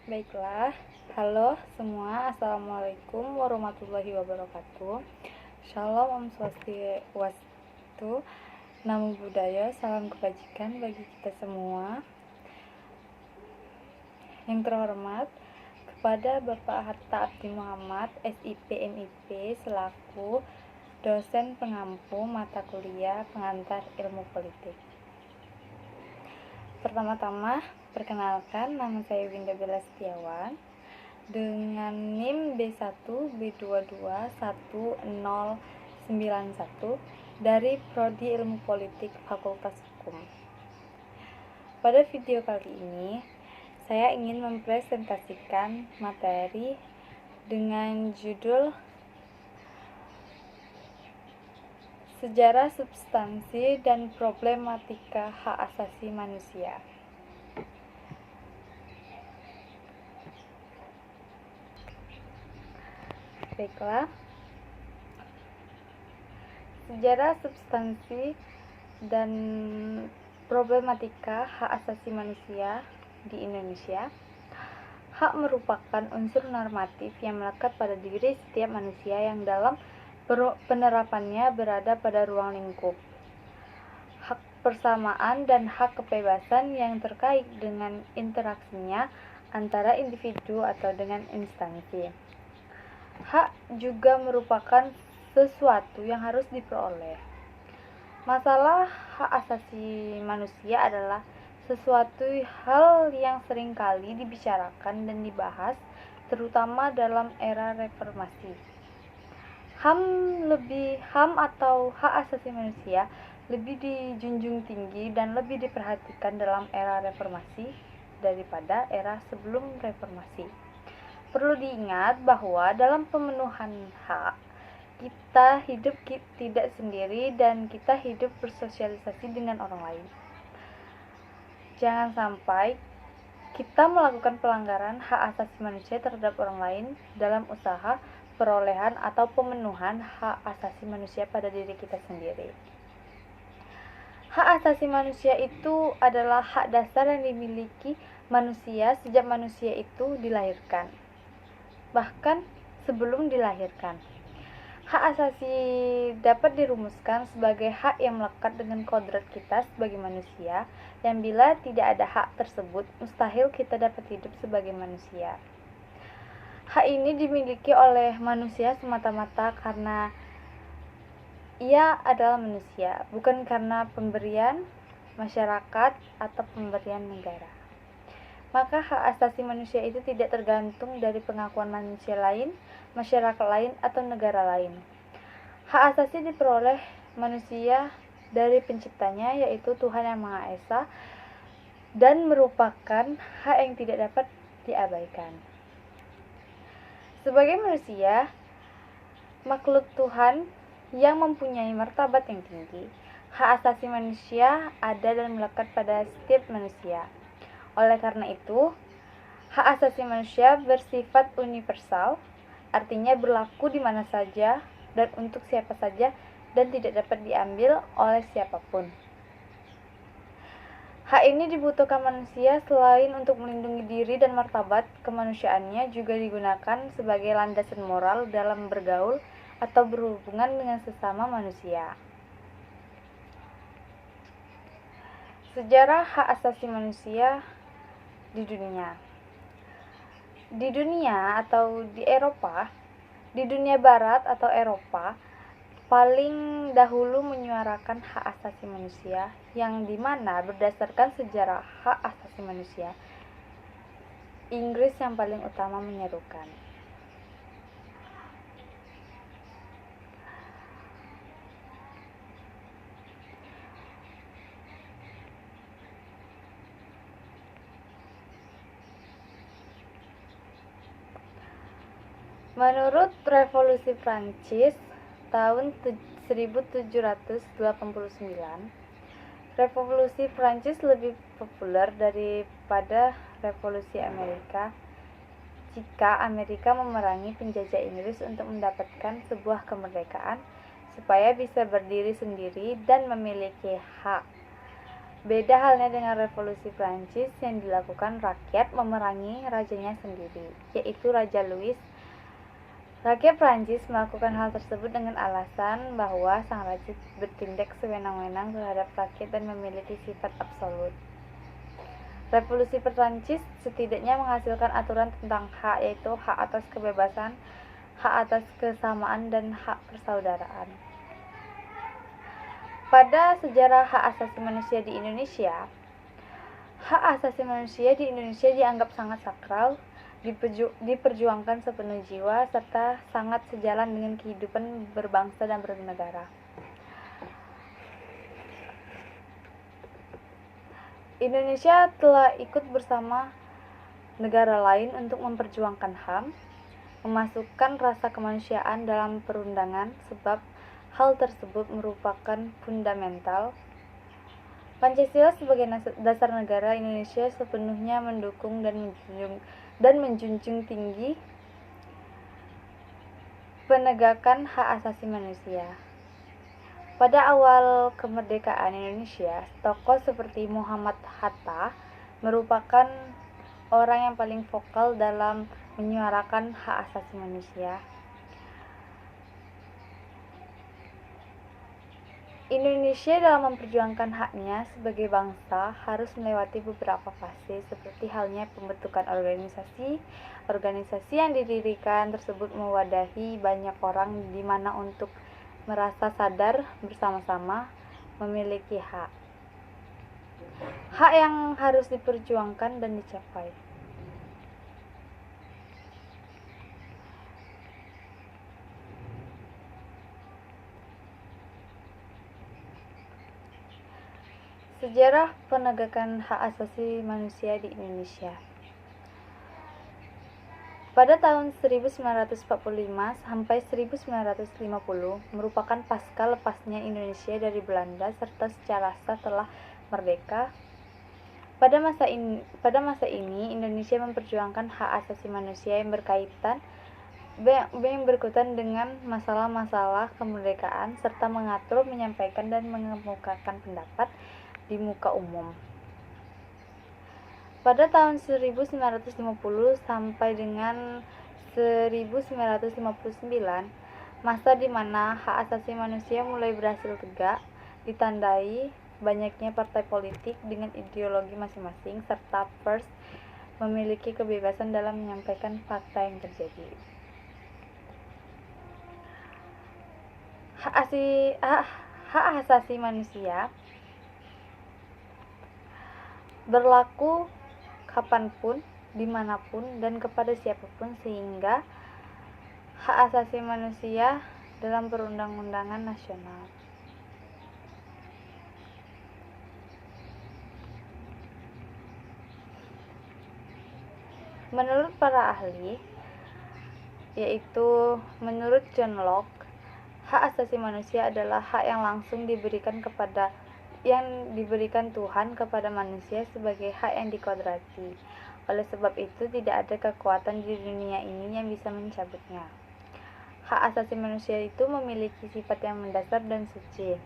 Baiklah, halo semua, assalamualaikum warahmatullahi wabarakatuh. Shalom, Om Swastiastu, Namo Buddhaya, salam kebajikan bagi kita semua. Yang terhormat, kepada Bapak Hatta Abdi Muhammad, SIP MIP, selaku dosen pengampu mata kuliah pengantar ilmu politik. Pertama-tama, perkenalkan, nama saya Winda Bella Setiawan dengan NIM B1B221091 dari Prodi Ilmu Politik Fakultas Hukum. Pada video kali ini, saya ingin mempresentasikan materi dengan judul Sejarah Substansi dan Problematika Hak Asasi Manusia. Baiklah, sejarah substansi dan problematika hak asasi manusia di Indonesia. Hak merupakan unsur normatif yang melekat pada diri setiap manusia yang dalam penerapannya berada pada ruang lingkup hak persamaan dan hak kebebasan yang terkait dengan interaksinya antara individu atau dengan instansi. Hak juga merupakan sesuatu yang harus diperoleh. Masalah hak asasi manusia adalah sesuatu hal yang seringkali dibicarakan dan dibahas, terutama dalam era reformasi. HAM atau hak asasi manusia lebih dijunjung tinggi dan lebih diperhatikan dalam era reformasi daripada era sebelum reformasi. Perlu diingat bahwa dalam pemenuhan hak, kita hidup tidak sendiri dan kita hidup bersosialisasi dengan orang lain. Jangan sampai kita melakukan pelanggaran hak asasi manusia terhadap orang lain dalam usaha perolehan atau pemenuhan hak asasi manusia pada diri kita sendiri. Hak asasi manusia itu adalah hak dasar yang dimiliki manusia sejak manusia itu dilahirkan, bahkan sebelum dilahirkan. Hak asasi dapat dirumuskan sebagai hak yang melekat dengan kodrat kita sebagai manusia, yang bila tidak ada hak tersebut, mustahil kita dapat hidup sebagai manusia. Hak ini dimiliki oleh manusia semata-mata karena ia adalah manusia, bukan karena pemberian masyarakat atau pemberian negara. Maka hak asasi manusia itu tidak tergantung dari pengakuan manusia lain, masyarakat lain, atau negara lain. Hak asasi diperoleh manusia dari penciptanya, yaitu Tuhan Yang Maha Esa, dan merupakan hak yang tidak dapat diabaikan. Sebagai manusia, makhluk Tuhan yang mempunyai martabat yang tinggi, hak asasi manusia ada dan melekat pada setiap manusia. Oleh karena itu, hak asasi manusia bersifat universal, artinya berlaku di mana saja dan untuk siapa saja dan tidak dapat diambil oleh siapapun. Hak ini dibutuhkan manusia selain untuk melindungi diri dan martabat kemanusiaannya, juga digunakan sebagai landasan moral dalam bergaul atau berhubungan dengan sesama manusia. Sejarah hak asasi manusia di dunia. Di dunia atau di Eropa, di dunia barat atau Eropa, paling dahulu menyuarakan hak asasi manusia, yang dimana berdasarkan sejarah hak asasi manusia, Inggris yang paling utama menyerukan. Menurut Revolusi Prancis tahun 1789, Revolusi Prancis lebih populer daripada Revolusi Amerika jika Amerika memerangi penjajah Inggris untuk mendapatkan sebuah kemerdekaan supaya bisa berdiri sendiri dan memiliki hak Beda halnya dengan Revolusi Prancis yang dilakukan rakyat memerangi rajanya sendiri, yaitu Raja Louis. Rakyat Prancis melakukan hal tersebut dengan alasan bahwa sang raja bertindak sewenang-wenang terhadap rakyat dan memiliki sifat absolut. Revolusi Prancis setidaknya menghasilkan aturan tentang hak, yaitu hak atas kebebasan, hak atas kesamaan, dan hak persaudaraan. Pada sejarah hak asasi manusia di Indonesia, hak asasi manusia di Indonesia dianggap sangat sakral, diperjuangkan sepenuh jiwa, serta sangat sejalan dengan kehidupan berbangsa dan bernegara. Indonesia telah ikut bersama negara lain untuk memperjuangkan HAM, memasukkan rasa kemanusiaan dalam perundangan sebab hal tersebut merupakan fundamental. Pancasila sebagai dasar negara Indonesia sepenuhnya mendukung dan menjunjung tinggi penegakan hak asasi manusia. Pada awal kemerdekaan Indonesia, tokoh seperti Muhammad Hatta merupakan orang yang paling vokal dalam menyuarakan hak asasi manusia. Indonesia dalam memperjuangkan haknya sebagai bangsa harus melewati beberapa fase, seperti halnya pembentukan organisasi yang didirikan tersebut mewadahi banyak orang di mana untuk merasa sadar bersama-sama memiliki hak yang harus diperjuangkan dan dicapai. Sejarah penegakan hak asasi manusia di Indonesia. Pada tahun 1945 sampai 1950 merupakan pasca lepasnya Indonesia dari Belanda serta secara sah telah merdeka. Pada masa ini Indonesia memperjuangkan hak asasi manusia yang berkaitan dengan masalah-masalah kemerdekaan serta mengatur, menyampaikan dan mengemukakan pendapat di muka umum. Pada tahun 1950 sampai dengan 1959, masa di mana hak asasi manusia mulai berhasil tegak, ditandai banyaknya partai politik dengan ideologi masing-masing serta pers memiliki kebebasan dalam menyampaikan fakta yang terjadi. Hak asasi manusia berlaku kapanpun, dimanapun, dan kepada siapapun, sehingga hak asasi manusia dalam perundang-undangan nasional. Menurut para ahli, yaitu menurut John Locke, hak asasi manusia adalah hak yang langsung diberikan Tuhan kepada manusia sebagai hak yang dikodrati. Oleh sebab itu, tidak ada kekuatan di dunia ini yang bisa mencabutnya. Hak asasi manusia itu memiliki sifat yang mendasar dan suci.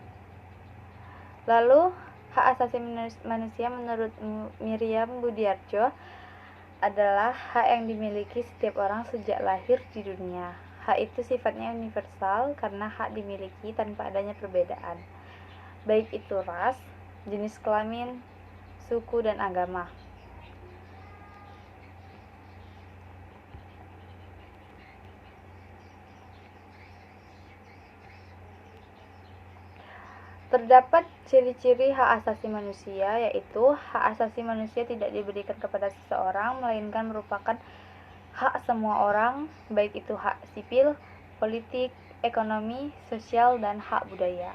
Lalu, hak asasi manusia menurut Miriam Budiarjo adalah hak yang dimiliki setiap orang sejak lahir di dunia. Hak itu sifatnya universal karena hak dimiliki tanpa adanya perbedaan, baik itu ras, jenis kelamin, suku, dan agama. Terdapat ciri-ciri hak asasi manusia, yaitu hak asasi manusia tidak diberikan kepada seseorang, melainkan merupakan hak semua orang, baik itu hak sipil, politik, ekonomi, sosial, dan hak budaya.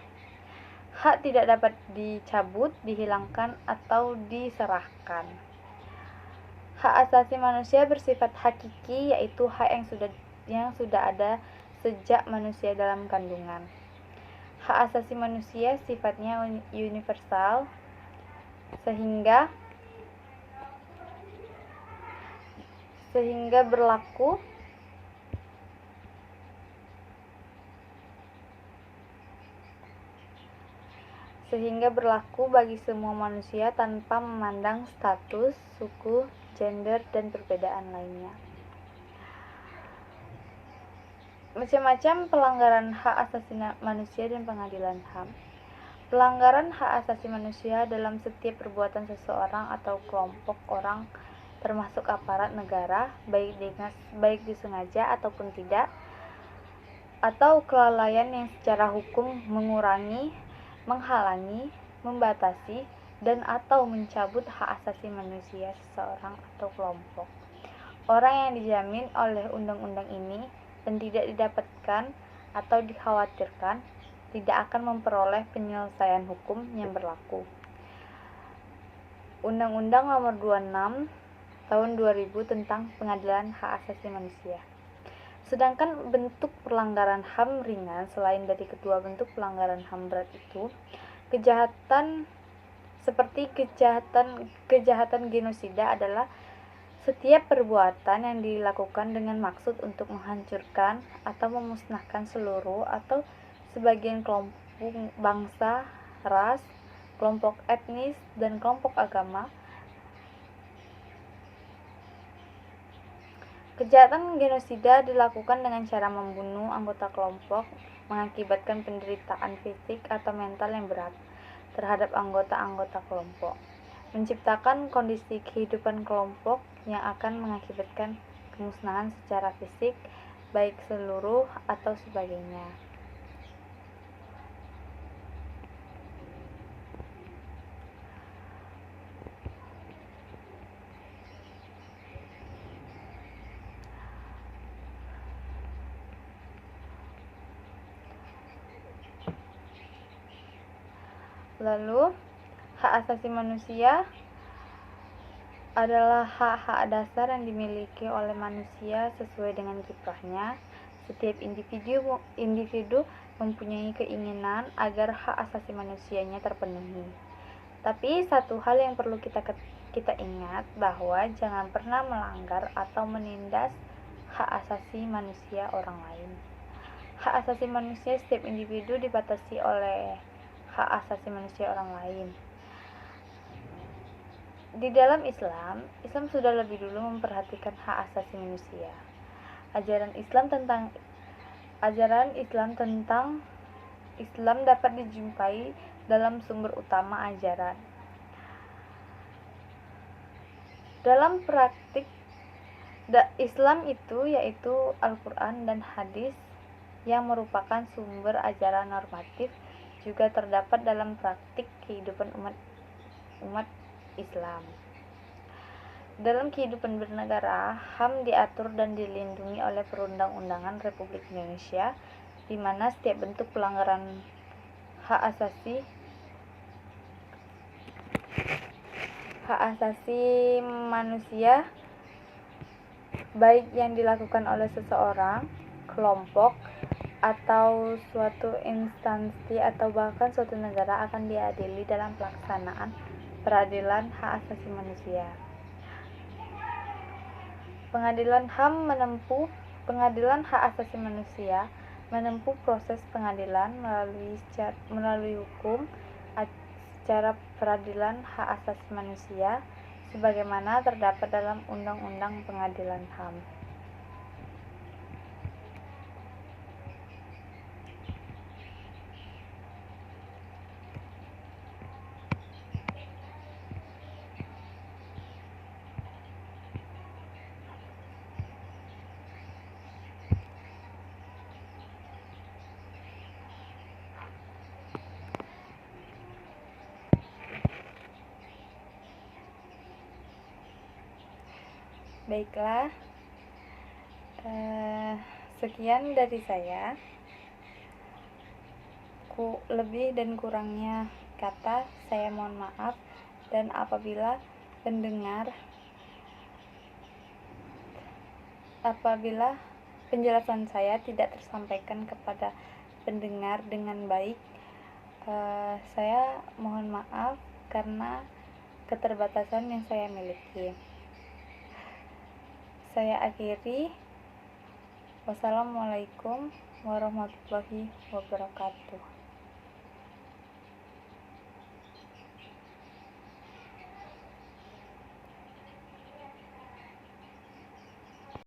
Hak tidak dapat dicabut, dihilangkan, atau diserahkan. Hak asasi manusia bersifat hakiki, yaitu hak yang sudah ada sejak manusia dalam kandungan. Hak asasi manusia sifatnya universal, sehingga berlaku sehingga berlaku bagi semua manusia tanpa memandang status, suku, gender, dan perbedaan lainnya. Macam-macam pelanggaran hak asasi manusia dan pengadilan HAM. Pelanggaran hak asasi manusia dalam setiap perbuatan seseorang atau kelompok orang, termasuk aparat negara, baik disengaja ataupun tidak, atau kelalaian yang secara hukum mengurangi, menghalangi, membatasi, dan atau mencabut hak asasi manusia seseorang atau kelompok orang yang dijamin oleh undang-undang ini dan tidak didapatkan atau dikhawatirkan tidak akan memperoleh penyelesaian hukum yang berlaku. Undang-Undang Nomor 26 Tahun 2000 tentang Pengadilan Hak Asasi Manusia. Sedangkan bentuk pelanggaran HAM ringan selain dari kedua bentuk pelanggaran HAM berat itu, kejahatan seperti kejahatan genosida adalah setiap perbuatan yang dilakukan dengan maksud untuk menghancurkan atau memusnahkan seluruh atau sebagian kelompok bangsa, ras, kelompok etnis, dan kelompok agama. Kejahatan genosida dilakukan dengan cara membunuh anggota kelompok, mengakibatkan penderitaan fisik atau mental yang berat terhadap anggota-anggota kelompok, menciptakan kondisi kehidupan kelompok yang akan mengakibatkan kemusnahan secara fisik, baik seluruh atau sebagainya. Lalu, hak asasi manusia adalah hak-hak dasar yang dimiliki oleh manusia sesuai dengan kiprahnya. Setiap individu mempunyai keinginan agar hak asasi manusianya terpenuhi. Tapi satu hal yang perlu kita ingat bahwa jangan pernah melanggar atau menindas hak asasi manusia orang lain. Hak asasi manusia setiap individu dibatasi oleh hak asasi manusia orang lain. Di dalam Islam sudah lebih dulu memperhatikan hak asasi manusia. Ajaran Islam tentang Islam dapat dijumpai dalam sumber utama ajaran. Dalam praktik Islam itu yaitu Al-Quran dan hadis yang merupakan sumber ajaran normatif juga terdapat dalam praktik kehidupan umat Islam. Dalam kehidupan bernegara, HAM diatur dan dilindungi oleh Perundang-undangan Republik Indonesia, di mana setiap bentuk pelanggaran hak asasi manusia, baik yang dilakukan oleh seseorang, kelompok, atau suatu instansi atau bahkan suatu negara akan diadili dalam pelaksanaan peradilan hak asasi manusia. Pengadilan hak asasi manusia menempuh proses pengadilan melalui hukum acara peradilan hak asasi manusia sebagaimana terdapat dalam Undang-Undang Pengadilan HAM. Baiklah, sekian dari saya. Lebih dan kurangnya kata saya mohon maaf, dan apabila penjelasan saya tidak tersampaikan kepada pendengar dengan baik, saya mohon maaf karena keterbatasan yang saya miliki. Saya akhiri. Wassalamualaikum warahmatullahi wabarakatuh.